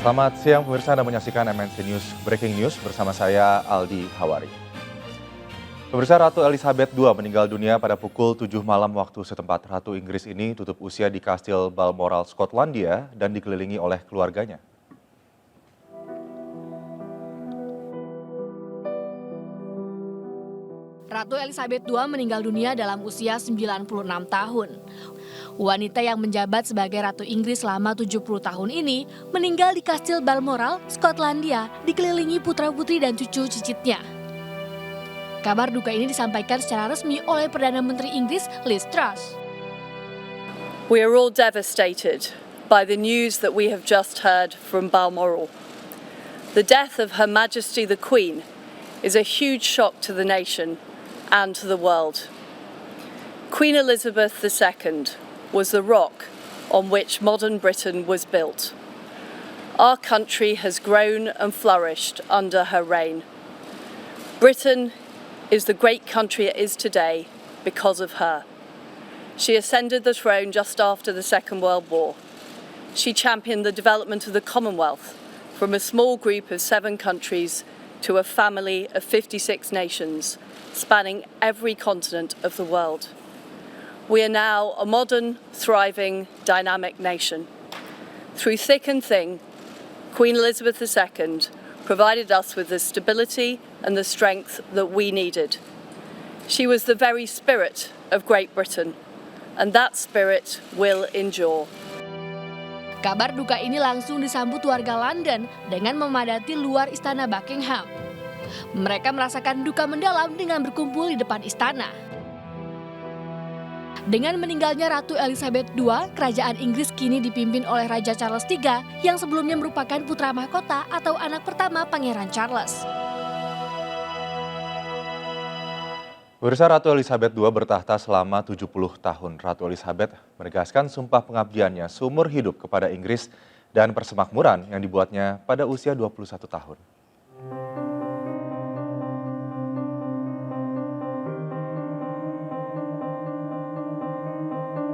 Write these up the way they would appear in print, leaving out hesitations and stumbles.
Selamat siang pemirsa, Anda menyaksikan MNC News Breaking News bersama saya Aldi Hawari. Pemirsa, Ratu Elizabeth II meninggal dunia pada pukul 7 malam waktu setempat. Ratu Inggris ini tutup usia di Kastil Balmoral, Skotlandia dan dikelilingi oleh keluarganya. Ratu Elizabeth II meninggal dunia dalam usia 96 tahun. Wanita yang menjabat sebagai Ratu Inggris selama 70 tahun ini meninggal di Kastil Balmoral, Skotlandia, dikelilingi putra-putri dan cucu cicitnya. Kabar duka ini disampaikan secara resmi oleh Perdana Menteri Inggris Liz Truss. We are all devastated by the news that we have just heard from Balmoral. The death of Her Majesty the Queen is a huge shock to the nation and to the world. Queen Elizabeth II was the rock on which modern Britain was built. Our country has grown and flourished under her reign. Britain is the great country it is today because of her. She ascended the throne just after the Second World War. She championed the development of the Commonwealth from a small group of 7 countries to a family of 56 nations, spanning every continent of the world. We are now a modern, thriving, dynamic nation. Through thick and thin, Queen Elizabeth II provided us with the stability and the strength that we needed. She was the very spirit of Great Britain, and that spirit will endure. Kabar duka ini langsung disambut warga London dengan memadati luar istana Buckingham. Mereka merasakan duka mendalam dengan berkumpul di depan istana. Dengan meninggalnya Ratu Elizabeth II, kerajaan Inggris kini dipimpin oleh Raja Charles III yang sebelumnya merupakan putra mahkota atau anak pertama Pangeran Charles. Pemirsa, Ratu Elizabeth II bertahta selama 70 tahun. Ratu Elizabeth menegaskan sumpah pengabdiannya seumur hidup kepada Inggris dan persemakmuran yang dibuatnya pada usia 21 tahun.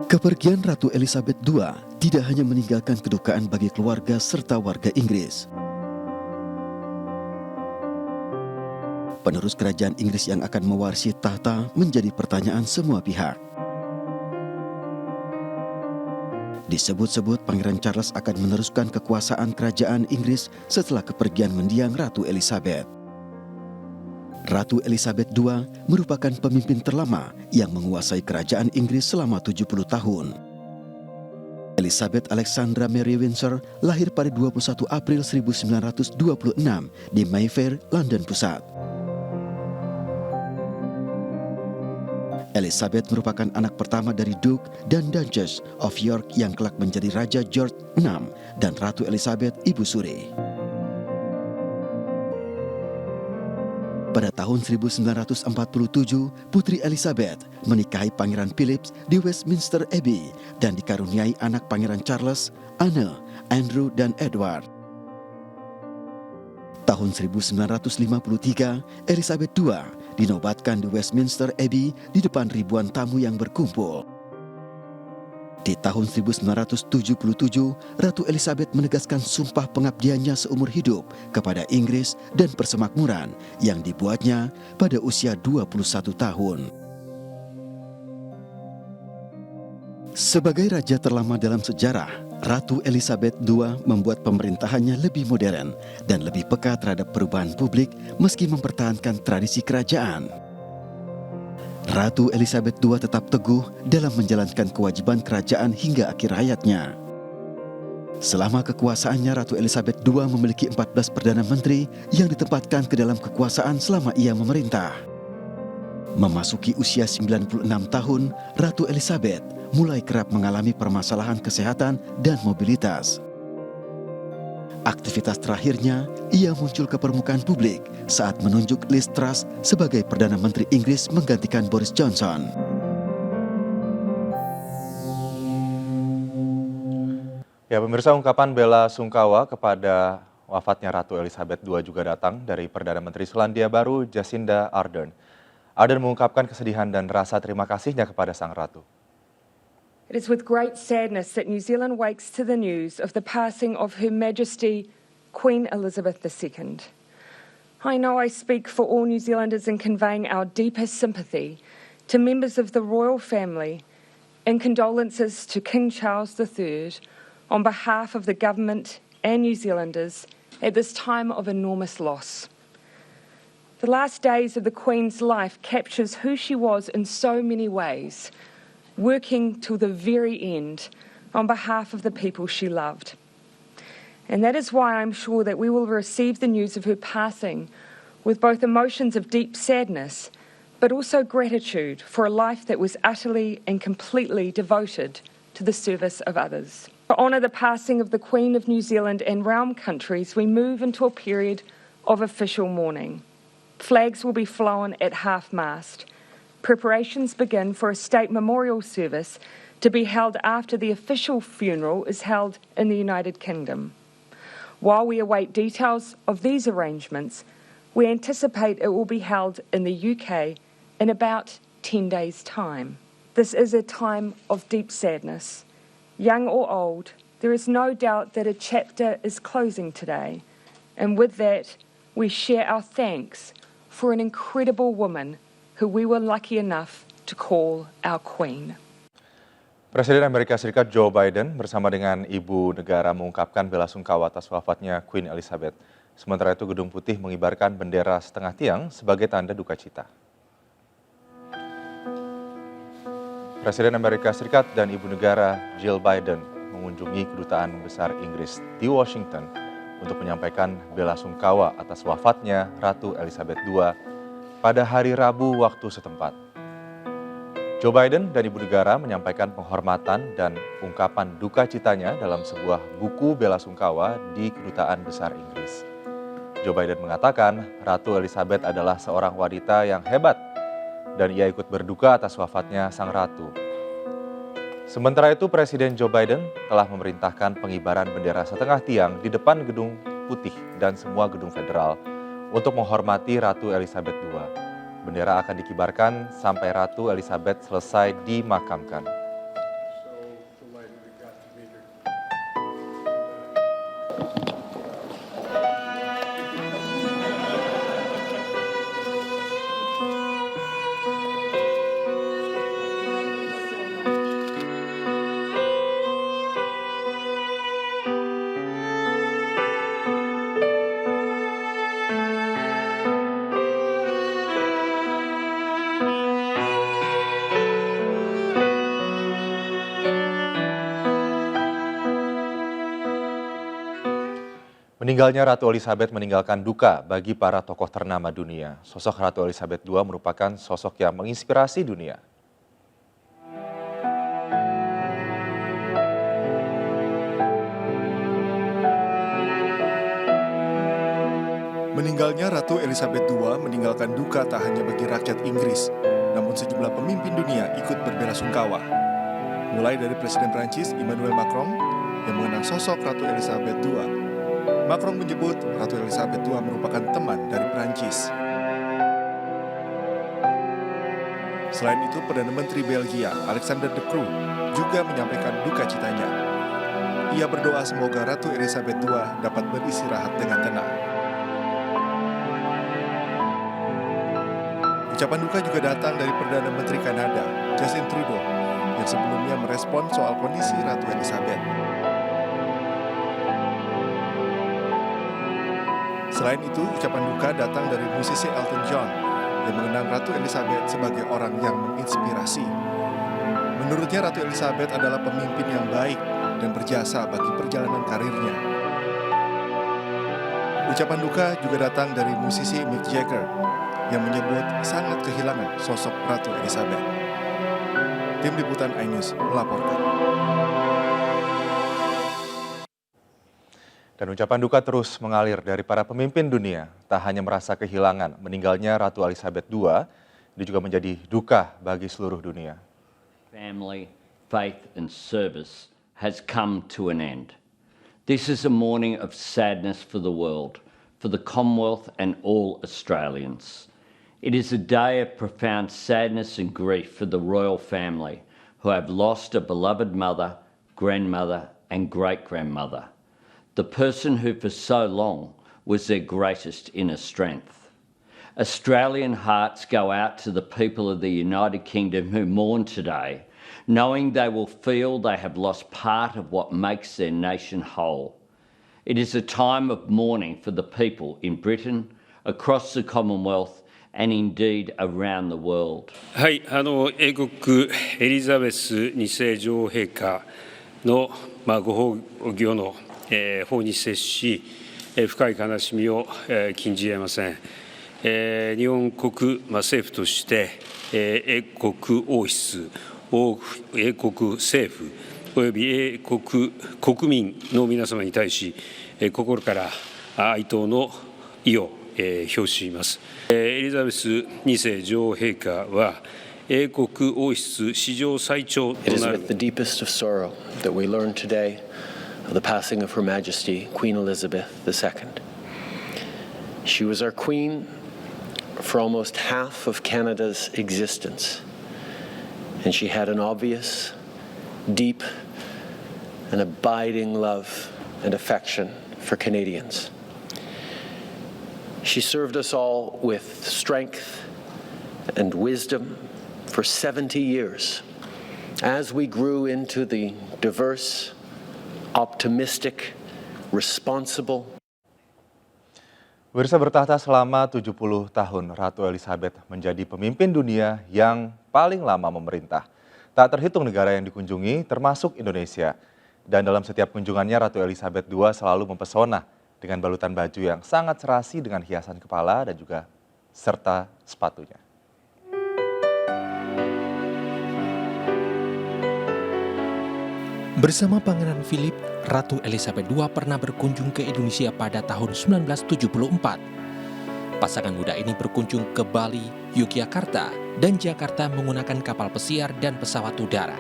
Kepergian Ratu Elizabeth II tidak hanya meninggalkan kedukaan bagi keluarga serta warga Inggris. Penerus kerajaan Inggris yang akan mewarisi tahta menjadi pertanyaan semua pihak. Disebut-sebut Pangeran Charles akan meneruskan kekuasaan kerajaan Inggris setelah kepergian mendiang Ratu Elizabeth. Ratu Elizabeth II merupakan pemimpin terlama yang menguasai kerajaan Inggris selama 70 tahun. Elizabeth Alexandra Mary Windsor lahir pada 21 April 1926 di Mayfair, London Pusat. Elizabeth merupakan anak pertama dari Duke dan Duchess of York yang kelak menjadi Raja George VI dan Ratu Elizabeth Ibu Suri. Pada tahun 1947, Putri Elizabeth menikahi Pangeran Philip di Westminster Abbey dan dikaruniai anak Pangeran Charles, Anne, Andrew, dan Edward. Tahun 1953, Elizabeth II dinobatkan di Westminster Abbey di depan ribuan tamu yang berkumpul. Di tahun 1977, Ratu Elizabeth menegaskan sumpah pengabdiannya seumur hidup kepada Inggris dan persemakmuran yang dibuatnya pada usia 21 tahun. Sebagai raja terlama dalam sejarah, Ratu Elizabeth II membuat pemerintahannya lebih modern dan lebih peka terhadap perubahan publik meski mempertahankan tradisi kerajaan. Ratu Elizabeth II tetap teguh dalam menjalankan kewajiban kerajaan hingga akhir hayatnya. Selama kekuasaannya, Ratu Elizabeth II memiliki 14 Perdana Menteri yang ditempatkan ke dalam kekuasaan selama ia memerintah. Memasuki usia 96 tahun, Ratu Elizabeth mulai kerap mengalami permasalahan kesehatan dan mobilitas. Aktivitas terakhirnya, ia muncul ke permukaan publik saat menunjuk Liz Truss sebagai Perdana Menteri Inggris menggantikan Boris Johnson. Ya, pemirsa, ungkapan bela sungkawa kepada wafatnya Ratu Elizabeth II juga datang dari Perdana Menteri Selandia Baru Jacinda Ardern. Ardern mengungkapkan kesedihan dan rasa terima kasihnya kepada Sang Ratu. It is with great sadness that New Zealand wakes to the news of the passing of Her Majesty Queen Elizabeth II. I know I speak for all New Zealanders in conveying our deepest sympathy to members of the royal family and condolences to King Charles III on behalf of the government and New Zealanders at this time of enormous loss. The last days of the Queen's life captures who she was in so many ways, working till the very end on behalf of the people she loved. And that is why I'm sure that we will receive the news of her passing with both emotions of deep sadness, but also gratitude for a life that was utterly and completely devoted to the service of others. To honour the passing of the Queen of New Zealand and realm countries, we move into a period of official mourning. Flags will be flown at half-mast. Preparations begin for a state memorial service to be held after the official funeral is held in the United Kingdom. While we await details of these arrangements, we anticipate it will be held in the UK in about 10 days' time. This is a time of deep sadness. Young or old, there is no doubt that a chapter is closing today, and with that, we share our thanks for an incredible woman who we were lucky enough to call our Queen. Presiden Amerika Serikat Joe Biden bersama dengan Ibu Negara mengungkapkan belasungkawa atas wafatnya Queen Elizabeth. Sementara itu Gedung Putih mengibarkan bendera setengah tiang sebagai tanda duka cita. Presiden Amerika Serikat dan Ibu Negara Jill Biden mengunjungi Kedutaan Besar Inggris di Washington untuk menyampaikan belasungkawa atas wafatnya Ratu Elizabeth II pada hari Rabu waktu setempat. Joe Biden dan Ibu Negara menyampaikan penghormatan dan ungkapan duka citanya dalam sebuah buku belasungkawa di Kedutaan Besar Inggris. Joe Biden mengatakan Ratu Elizabeth adalah seorang wanita yang hebat dan ia ikut berduka atas wafatnya sang ratu. Sementara itu Presiden Joe Biden telah memerintahkan pengibaran bendera setengah tiang di depan Gedung Putih dan semua gedung federal untuk menghormati Ratu Elizabeth II. Bendera akan dikibarkan sampai Ratu Elizabeth selesai dimakamkan. Meninggalnya Ratu Elizabeth meninggalkan duka bagi para tokoh ternama dunia. Sosok Ratu Elizabeth II merupakan sosok yang menginspirasi dunia. Meninggalnya Ratu Elizabeth II meninggalkan duka tak hanya bagi rakyat Inggris, namun sejumlah pemimpin dunia ikut berbelasungkawa. Mulai dari Presiden Prancis Emmanuel Macron yang mengenang sosok Ratu Elizabeth II. Macron menyebut Ratu Elizabeth II merupakan teman dari Prancis. Selain itu, Perdana Menteri Belgia Alexander De Croo juga menyampaikan duka citanya. Ia berdoa semoga Ratu Elizabeth II dapat beristirahat dengan tenang. Ucapan duka juga datang dari Perdana Menteri Kanada Justin Trudeau yang sebelumnya merespon soal kondisi Ratu Elizabeth. Selain itu, ucapan duka datang dari musisi Elton John yang mengenang Ratu Elizabeth sebagai orang yang menginspirasi. Menurutnya Ratu Elizabeth adalah pemimpin yang baik dan berjasa bagi perjalanan karirnya. Ucapan duka juga datang dari musisi Mick Jagger yang menyebut sangat kehilangan sosok Ratu Elizabeth. Tim Liputan iNews melaporkan. Dan ucapan duka terus mengalir dari para pemimpin dunia. Tak hanya merasa kehilangan meninggalnya Ratu Elizabeth II, ini juga menjadi duka bagi seluruh dunia. Family, faith and service has come to an end. This is a morning of sadness for the world, for the Commonwealth and all Australians. It is a day of profound sadness and grief for the royal family who have lost a beloved mother, grandmother and great-grandmother. the person who for so long was their greatest inner strength. Australian hearts go out to the people of the United Kingdom who mourn today, knowing they will feel they have lost part of what makes their nation whole. It is a time of mourning for the people in Britain, across the Commonwealth, and indeed around the world. はい、英国エリザベス2世女王陛下の、ご崩御の、報に接し、深い悲しみを、禁じ得ません。日本国、政府として、英国王室、英国政府および英国国民の皆様に対し、心から哀悼の意を、表します。エリザベス2世女王陛下は英国王室史上最長と It is なる with the deepest of sorrow that we learn today of the passing of Her Majesty Queen Elizabeth II. She was our Queen for almost half of Canada's existence, and she had an obvious, deep, and abiding love and affection for Canadians. She served us all with strength and wisdom for 70 years as we grew into the diverse, optimistic, responsible. Pemirsa, bertahta selama 70 tahun, Ratu Elizabeth menjadi pemimpin dunia yang paling lama memerintah. Tak terhitung negara yang dikunjungi, termasuk Indonesia. Dan dalam setiap kunjungannya, Ratu Elizabeth II selalu mempesona dengan balutan baju yang sangat serasi dengan hiasan kepala dan juga serta sepatunya. Bersama Pangeran Philip, Ratu Elizabeth II pernah berkunjung ke Indonesia pada tahun 1974. Pasangan muda ini berkunjung ke Bali, Yogyakarta, dan Jakarta menggunakan kapal pesiar dan pesawat udara.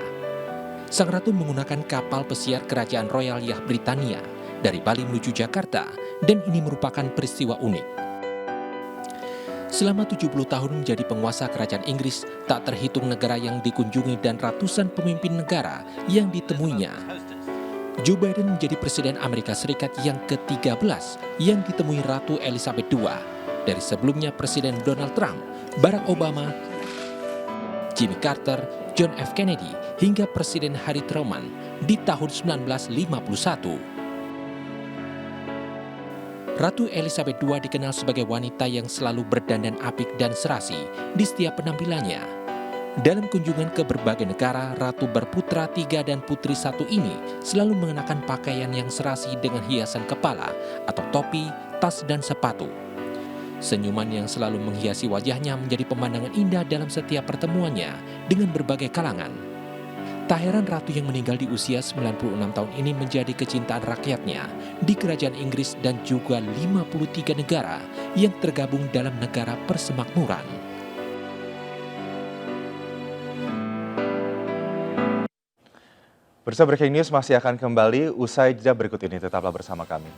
Sang Ratu menggunakan kapal pesiar Kerajaan Royal Yah Britania dari Bali menuju Jakarta, dan ini merupakan peristiwa unik. Selama 70 tahun menjadi penguasa Kerajaan Inggris, tak terhitung negara yang dikunjungi dan ratusan pemimpin negara yang ditemuinya. Joe Biden menjadi Presiden Amerika Serikat yang ke-13 yang ditemui Ratu Elizabeth II. Dari sebelumnya Presiden Donald Trump, Barack Obama, Jimmy Carter, John F. Kennedy, hingga Presiden Harry Truman di tahun 1951. Ratu Elizabeth II dikenal sebagai wanita yang selalu berdandan apik dan serasi di setiap penampilannya. Dalam kunjungan ke berbagai negara, Ratu berputra 3 dan putri 1 ini selalu mengenakan pakaian yang serasi dengan hiasan kepala atau topi, tas, dan sepatu. Senyuman yang selalu menghiasi wajahnya menjadi pemandangan indah dalam setiap pertemuannya dengan berbagai kalangan. Tak heran Ratu yang meninggal di usia 96 tahun ini menjadi kecintaan rakyatnya di Kerajaan Inggris dan juga 53 negara yang tergabung dalam negara persemakmuran. Pemirsa, Breaking News masih akan kembali usai jeda berikut ini. Tetaplah bersama kami.